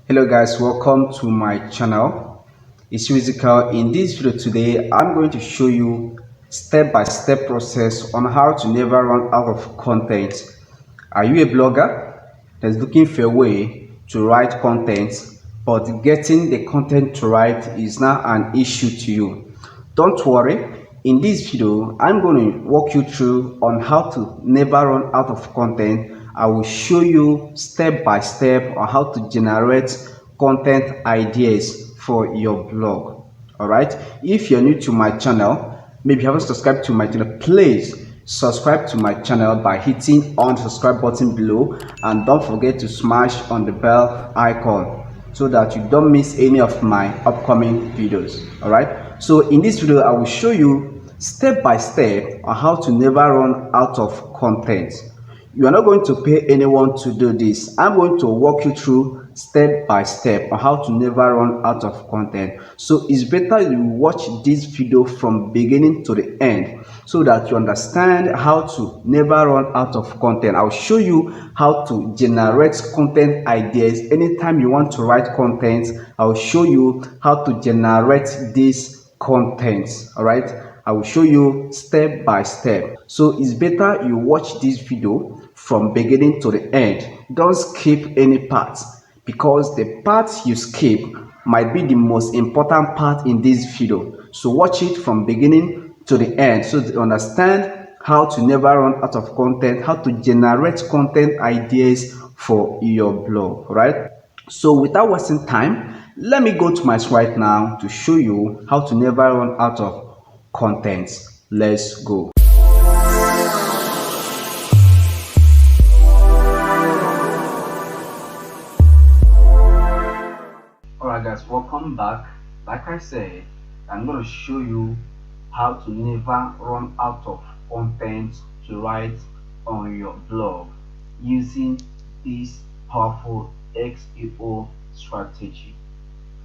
Hello guys, welcome to my channel. It's Musical. In this video today, I'm going to show you step-by-step process on how to never run out of content. Are you a blogger that's looking for a way to write content, but getting the content to write is now an issue to you? Don't worry. In this video, I'm going to walk you through on how to never run out of content. I will show you step by step on how to generate content ideas for your blog. All right. If you're new to my channel, maybe you haven't subscribed to my channel, please subscribe to my channel by hitting on the subscribe button below, and don't forget to smash on the bell icon so that you don't miss any of my upcoming videos. All right, so in this video I will show you step by step on how to never run out of content. You are not going to pay anyone to do this. I'm going to walk you through step by step on how to never run out of content. So it's better you watch this video from beginning to the end so that you understand how to never run out of content. I'll show you how to generate content ideas. Anytime you want to write content, I'll show you how to generate this content. All right, I will show you step by step. So it's better you watch this video from beginning to the end. Don't skip any part, because the parts you skip might be the most important part in this video. So watch it from beginning to the end so to understand how to never run out of content, how to generate content ideas for your blog. Right? So without wasting time, let me go to my site now to show you how to never run out of content. Let's go. Alright guys, welcome back. Like I said, I'm going to show you how to never run out of content to write on your blog using this powerful SEO strategy.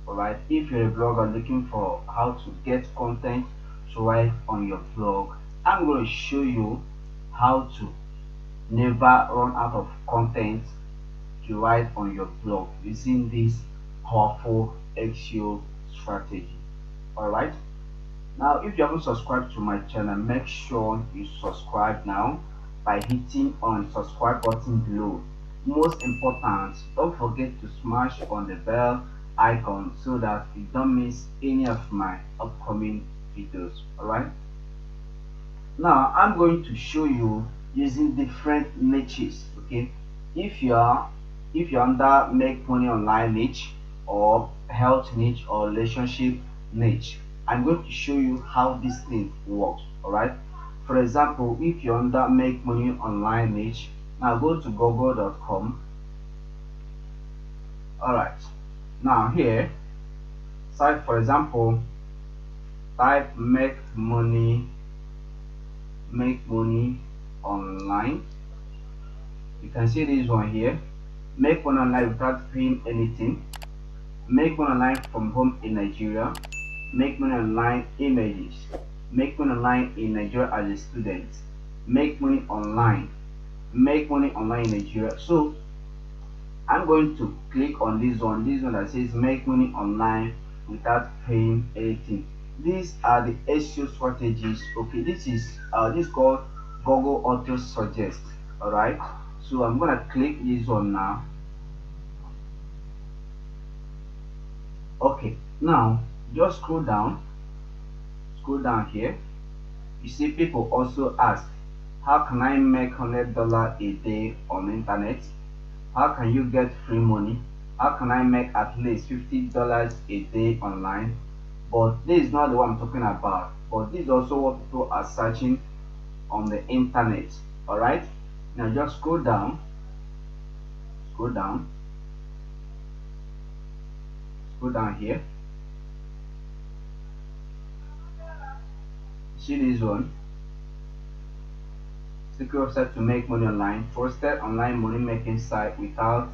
Alright, if you're a blogger looking for how to get content to write on your blog, I'm going to show you how to never run out of content to write on your blog using this powerful SEO strategy. Alright, now if you haven't subscribed to my channel, make sure you subscribe now by hitting on subscribe button below. Most important, don't forget to smash on the bell icon so that you don't miss any of my upcoming videos. Alright, now I'm going to show you using different niches. Okay, if you're under make money online niche, or health niche, or relationship niche, I'm going to show you how this thing works. All right, for example, if you're under make money online niche, now go to google.com. all right, now here, type, for example, type make money online. You can see this one here, make money online without paying anything, make money online from home in Nigeria, make money online images, make money online in Nigeria as a student, make money online in Nigeria. So I'm going to click on this one that says make money online without paying anything. These are the SEO strategies. Okay, this is called Google Auto Suggest. All right, so I'm gonna click this one now. Okay, now just scroll down here. You see people also ask, how can I make $100 a day on the internet? How can you get free money? How can I make at least $50 a day online? But this is not the one I'm talking about, but this is also what people are searching on the internet. All right, now just scroll down here. See this one, secret website to make money online, trusted online money making site without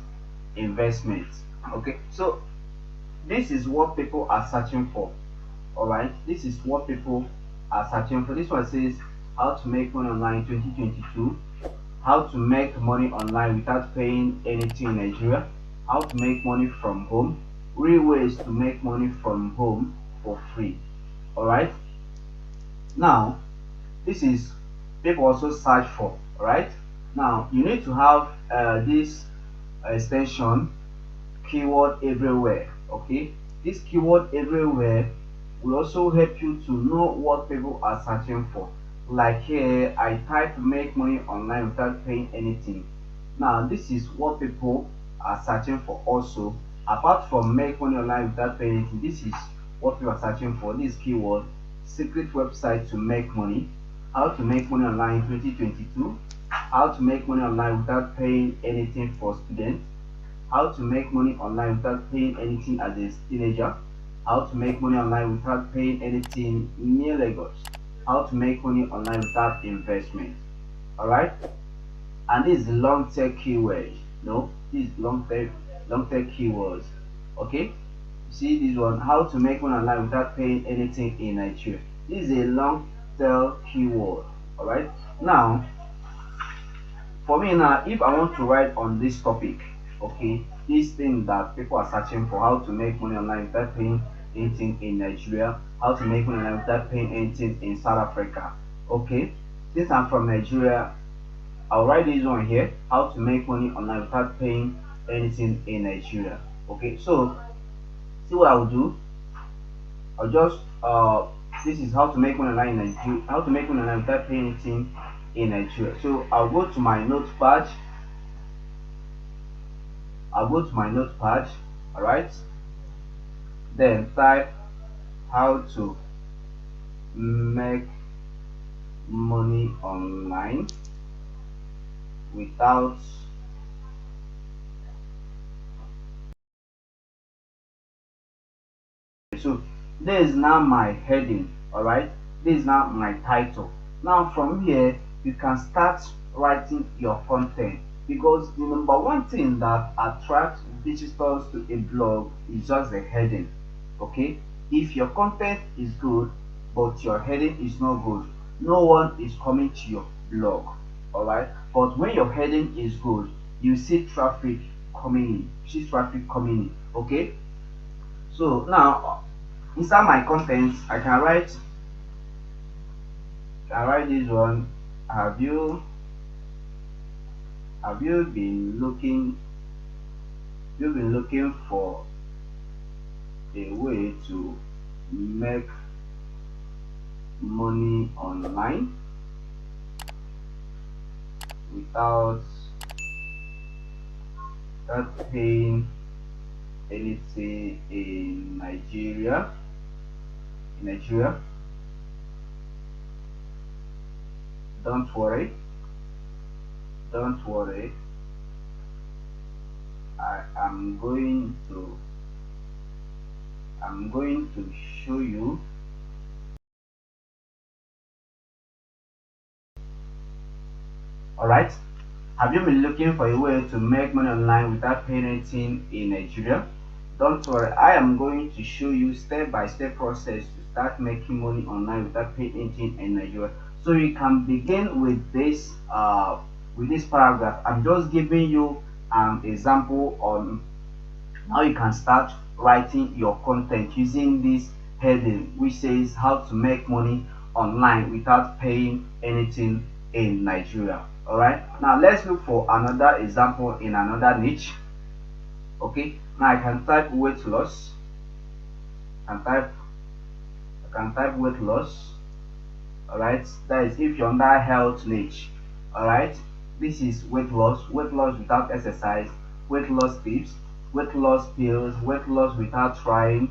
investment. Okay, so this is what people are searching for. All right, this is what people are searching for. This one says how to make money online 2022, how to make money online without paying anything in Nigeria, how to make money from home, real ways to make money from home for free. All right. Now, this is people also search for. All right. Now, you need to have this extension keyword everywhere. Okay, this keyword everywhere will also help you to know what people are searching for. Like here I type make money online without paying anything. Now this is what people are searching for. Also, apart from make money online without paying anything, this is what people are searching for. This keyword: secret website to make money, how to make money online in 2022, how to make money online without paying anything for students, how to make money online without paying anything as a teenager, how to make money online without paying anything near Lagos, how to make money online without investment. All right, and this is long tail keyword. No, this is long tail keywords. Okay, you see this one: how to make money online without paying anything in Nigeria. This is a long tail keyword. All right, now for me now, if I want to write on this topic, okay, this thing that people are searching for: how to make money online without paying anything in Nigeria, how to make money online without paying anything in South Africa. Okay, since I'm from Nigeria, I'll write this one here: how to make money online without paying anything in Nigeria. Okay, so see what I'll do. I'll just this is how to make money online in Nigeria, how to make money online without paying anything in Nigeria. So I'll go to my notepad. All right, then type how to make money online without so this is now my heading. All right, this is now my title. Now from here you can start writing your content, because the number one thing that attracts visitors to a blog is just the heading. Okay, if your content is good but your heading is not good, no one is coming to your blog. All right, but when your heading is good, you see traffic coming in. Okay, so now inside my contents I can write this one: have you been looking for a way to make money online without paying anything in Nigeria? Don't worry, don't worry. I am going to show you. All right, have you been looking for a way to make money online without paying anything in Nigeria? Don't worry, I am going to show you step by step process to start making money online without paying anything in Nigeria. So you can begin with this paragraph. I'm just giving you an example on how you can start writing your content using this heading, which says how to make money online without paying anything in Nigeria. All right, now let's look for another example in another niche. Okay, now I can type weight loss and type I can type weight loss. All right, that is if you're under health niche. All right, this is weight loss without exercise, weight loss tips, weight loss pills, weight loss without trying,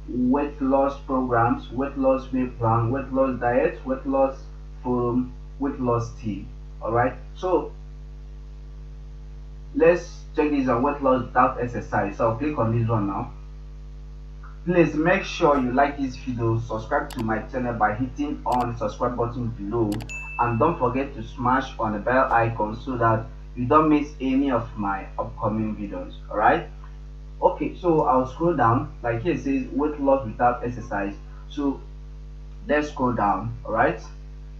weight loss programs, weight loss meal plan, weight loss diet, weight loss forum, weight loss tea. All right, so let's check this on weight loss without exercise. So I'll click on this one now. Please make sure you like this video, subscribe to my channel by hitting on the subscribe button below, and don't forget to smash on the bell icon so that you don't miss any of my upcoming videos. All right, okay, so I'll scroll down. Like here it says weight loss without exercise, so let's scroll down. All right,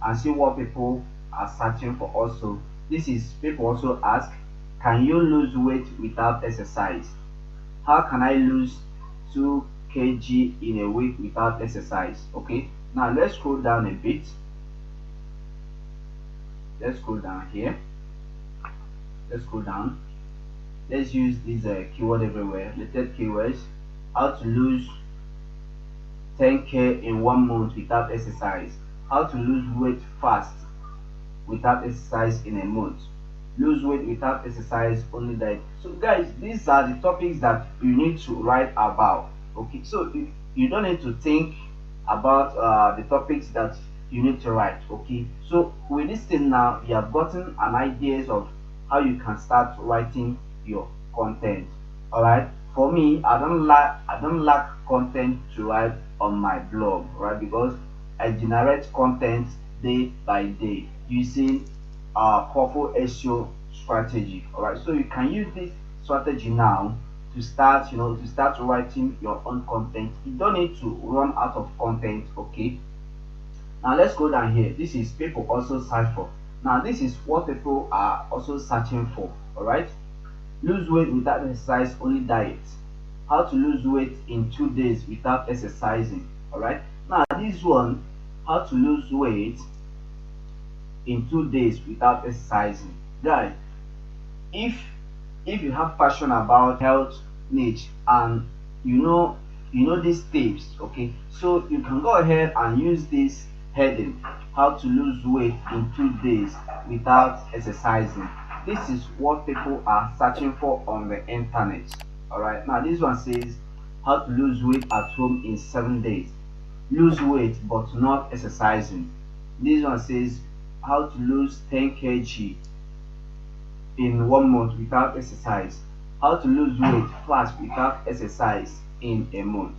and see what people are searching for. Also, this is people also ask can you lose weight without exercise? How can I lose 2 kg in a week without exercise? Okay, now let's scroll down a bit. Let's scroll down here. Let's scroll down. Let's use this keyword everywhere. Related keywords. How to lose 10k in 1 month without exercise. How to lose weight fast without exercise in a month. Lose weight without exercise, only diet. So guys, these are the topics that you need to write about. Okay, so you don't need to think about the topics that you need to write. Okay, so with this thing now, you have gotten an idea of how you can start writing your content. All right, for me, I don't lack content to write on my blog, right? Because I generate content day by day using powerful SEO strategy. All right, so you can use this strategy now to start, to start writing your own content. You don't need to run out of content. Okay, now let's go down here. This is people also search for. Now this is what people are also searching for. All right, lose weight without exercise, only diet. How to lose weight in 2 days without exercising. All right, now this one, how to lose weight in 2 days without exercising. Guys, if you have passion about health niche, and you know these tips, okay, so you can go ahead and use this heading, how to lose weight in 2 days without exercising. This is what people are searching for on the internet. All right, now this one says how to lose weight at home in 7 days. Lose weight but not exercising. This one says how to lose 10 kg in 1 month without exercise. How to lose weight fast without exercise in a month.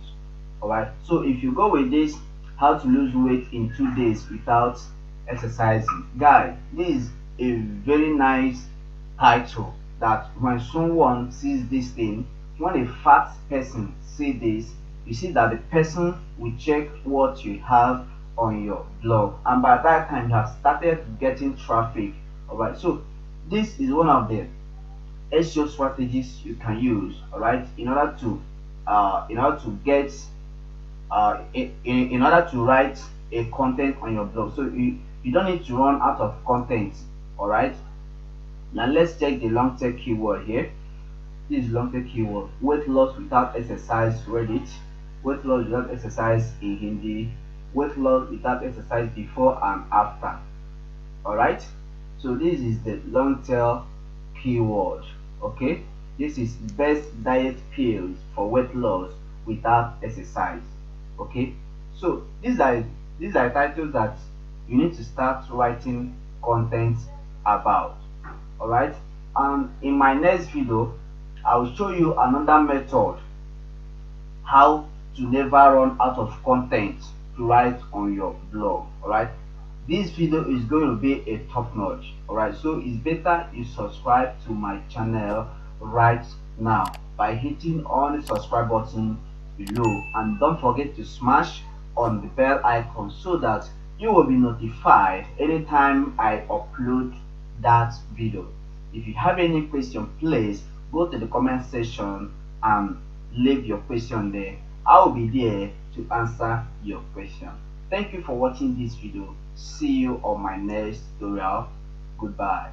Alright, so if you go with this, how to lose weight in 2 days without exercising, guy, this is a very nice title that when someone sees this thing, when a fat person see this, you see that the person will check what you have on your blog, and by that time you have started getting traffic. All right, so this is one of the SEO strategies you can use, all right, in order to get in order to write a content on your blog. So you don't need to run out of content. All right, now let's check the long tail keyword here. This is long tail keyword. Weight loss without exercise, Reddit. Weight loss without exercise in Hindi. Weight loss without exercise before and after. All right, so this is the long tail keyword. Okay, this is best diet pills for weight loss without exercise. Okay, so these are titles that you need to start writing content about. All right, and in my next video I will show you another method how to never run out of content to write on your blog. All right, this video is going to be a top notch. All right, so it's better you subscribe to my channel right now by hitting on the subscribe button below, and don't forget to smash on the bell icon so that you will be notified anytime I upload that video. If you have any question, please go to the comment section and leave your question there. I will be there to answer your question. Thank you for watching this video. See you on my next tutorial. Goodbye.